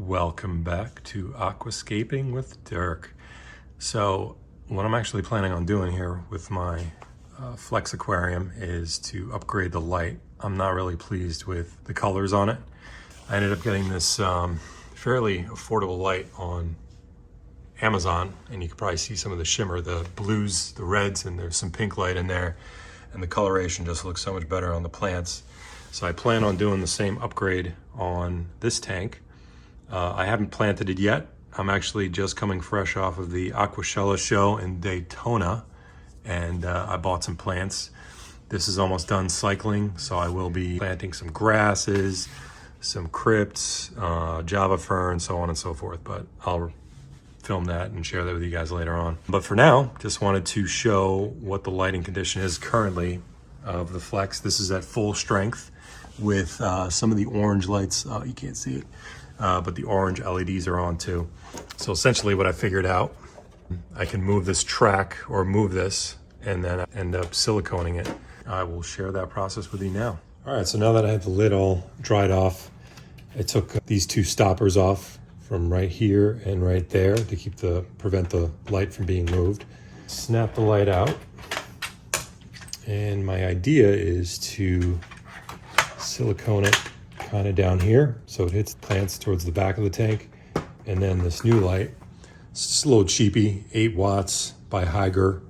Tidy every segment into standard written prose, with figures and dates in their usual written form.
Welcome back to Aquascaping with Dirk. So what I'm actually planning on doing here with my Flex Aquarium is to upgrade the light. I'm not really pleased with the colors on it. I ended up getting this fairly affordable light on Amazon, and you can probably see some of the shimmer, the blues, the reds, and there's some pink light in there, and the coloration just looks so much better on the plants. So I plan on doing the same upgrade on this tank. I haven't planted it yet. I'm actually just coming fresh off of the Aquashella show in Daytona, and I bought some plants. This is almost done cycling, so I will be planting some grasses, some crypts, Java fern, so on and so forth, but I'll film that and share that with you guys later on. But for now, just wanted to show what the lighting condition is currently of the Flex. This is at full strength with some of the orange lights. You can't see it, but the orange LEDs are on too. So essentially what I figured out, I can move this track or move this and then end up siliconing it. I will share that process with you now. All right, so now that I have the lid all dried off, I took these two stoppers off from right here and right there to prevent the light from being moved. Snap the light out. And my idea is to silicone it kind of down here so it hits plants towards the back of the tank. And then this new light, it's just a little cheapy, 8 watts by Higer,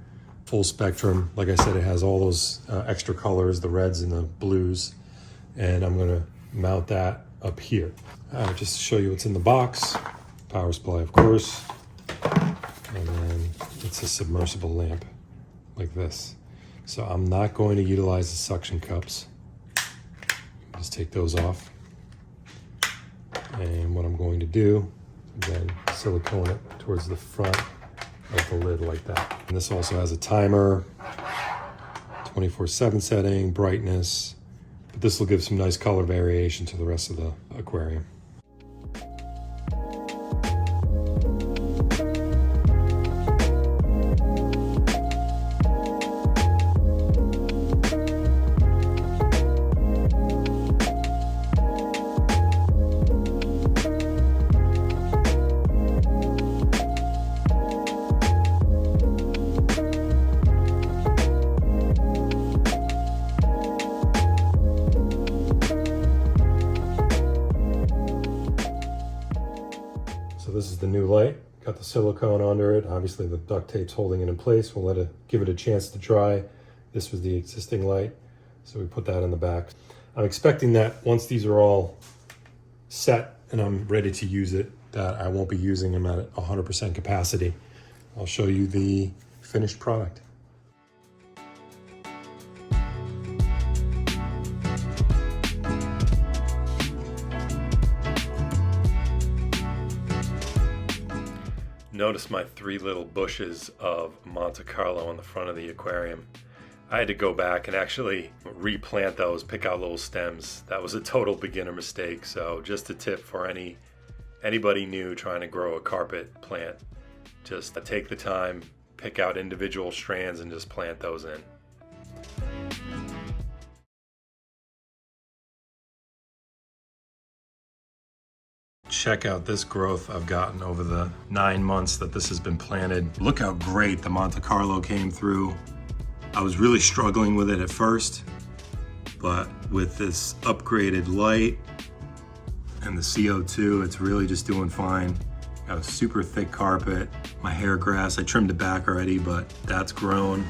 full spectrum. Like I said, it has all those extra colors, the reds and the blues. And I'm gonna mount that up here. Just to show you what's in the box. Power supply, of course. And then it's a submersible lamp like this. So I'm not going to utilize the suction cups. Just take those off. And what I'm going to do, again, silicone it towards the front of the lid like that. And this also has a timer, 24/7 setting, brightness, but this will give some nice color variation to the rest of the aquarium. So this is the new light. Got the silicone under it. Obviously the duct tape's holding it in place. We'll give it a chance to dry. This was the existing light, so we put that in the back. I'm expecting that once these are all set and I'm ready to use it, that I won't be using them at 100% capacity. I'll show you the finished product. Notice my 3 little bushes of Monte Carlo on the front of the aquarium. I had to go back and actually replant those, pick out little stems. That was a total beginner mistake. So just a tip for anybody new trying to grow a carpet plant. Just take the time, pick out individual strands and just plant those in. Check out this growth I've gotten over the 9 months that this has been planted. Look how great the Monte Carlo came through. I was really struggling with it at first, but with this upgraded light and the CO2, it's really just doing fine. Got a super thick carpet. My hair grass, I trimmed it back already, but that's grown.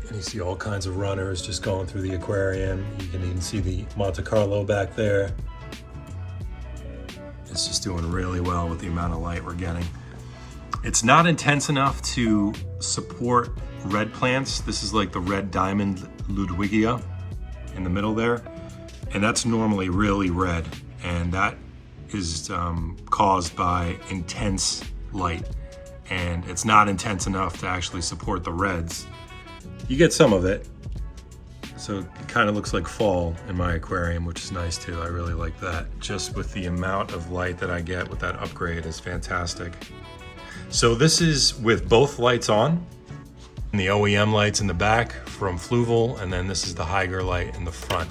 And you see all kinds of runners just going through the aquarium. You can even see the Monte Carlo back there. It's just doing really well with the amount of light we're getting. It's not intense enough to support red plants. This is like the red diamond Ludwigia in the middle there. And that's normally really red. And that is caused by intense light. And it's not intense enough to actually support the reds. You get some of it. So it kind of looks like fall in my aquarium, which is nice too. I really like that. Just with the amount of light that I get with that upgrade is fantastic. So this is with both lights on, and the OEM lights in the back from Fluval, and then this is the Higer light in the front.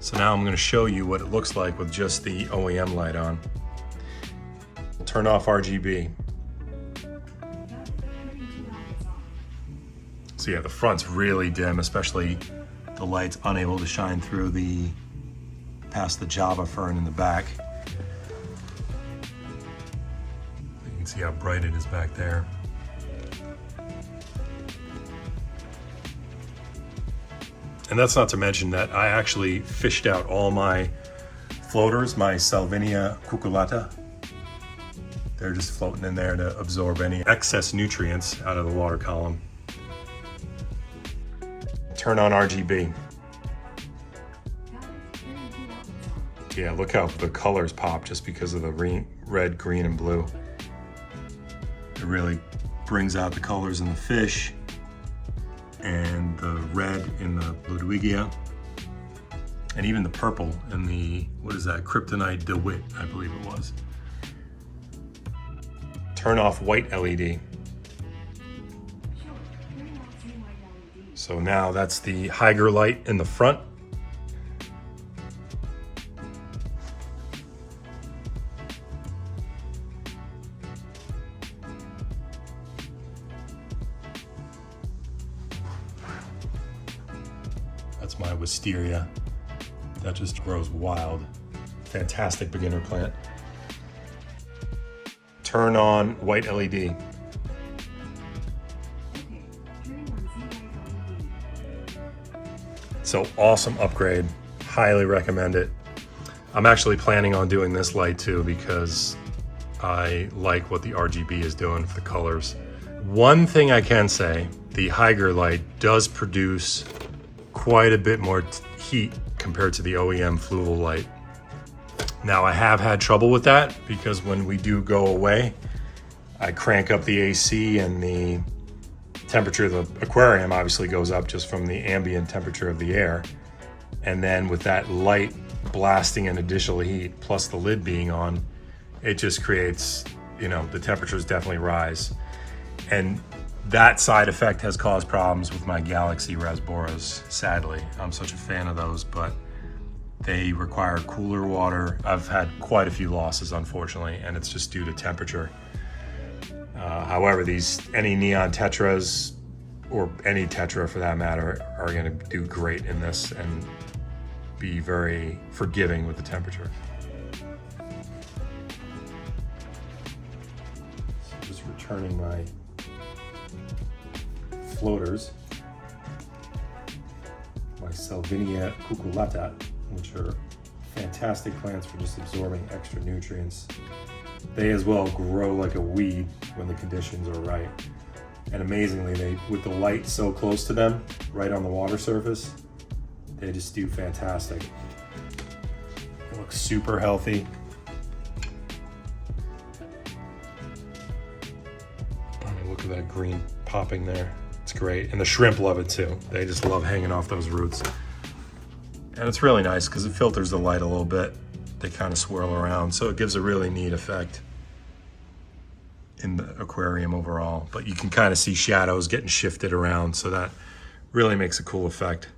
So now I'm going to show you what it looks like with just the OEM light on. We'll turn off RGB. So yeah, the front's really dim, especially the light's unable to shine through past the Java fern in the back. You can see how bright it is back there. And that's not to mention that I actually fished out all my floaters, my Salvinia cucullata. They're just floating in there to absorb any excess nutrients out of the water column. Turn on RGB. Yeah, look how the colors pop just because of the red, green, and blue. It really brings out the colors in the fish and the red in the Ludwigia, and even the purple in the, what is that, Kryptonite DeWitt, I believe it was. Turn off white LED. So now that's the Hygger light in the front. That's my wisteria. That just grows wild. Fantastic beginner plant. Turn on white LED. So awesome upgrade. Highly recommend it. I'm actually planning on doing this light too because I like what the RGB is doing for the colors. One thing I can say, the Hygger light does produce quite a bit more heat compared to the OEM Fluval light. Now I have had trouble with that because when we do go away, I crank up the AC and the temperature of the aquarium obviously goes up just from the ambient temperature of the air. And then with that light blasting in additional heat plus the lid being on, it just creates, the temperatures definitely rise. And that side effect has caused problems with my Galaxy Rasboras, sadly. I'm such a fan of those, but they require cooler water. I've had quite a few losses, unfortunately, and it's just due to temperature. However, any neon tetras, or any tetra for that matter, are gonna do great in this and be very forgiving with the temperature. So just returning my floaters, my Salvinia cucullata, which are fantastic plants for just absorbing extra nutrients. They as well grow like a weed when the conditions are right. And amazingly, with the light so close to them, right on the water surface, they just do fantastic. They look super healthy. Look at that green popping there. It's great. And the shrimp love it too. They just love hanging off those roots. And it's really nice because it filters the light a little bit. They kind of swirl around, so it gives a really neat effect in the aquarium overall. But you can kind of see shadows getting shifted around, so that really makes a cool effect.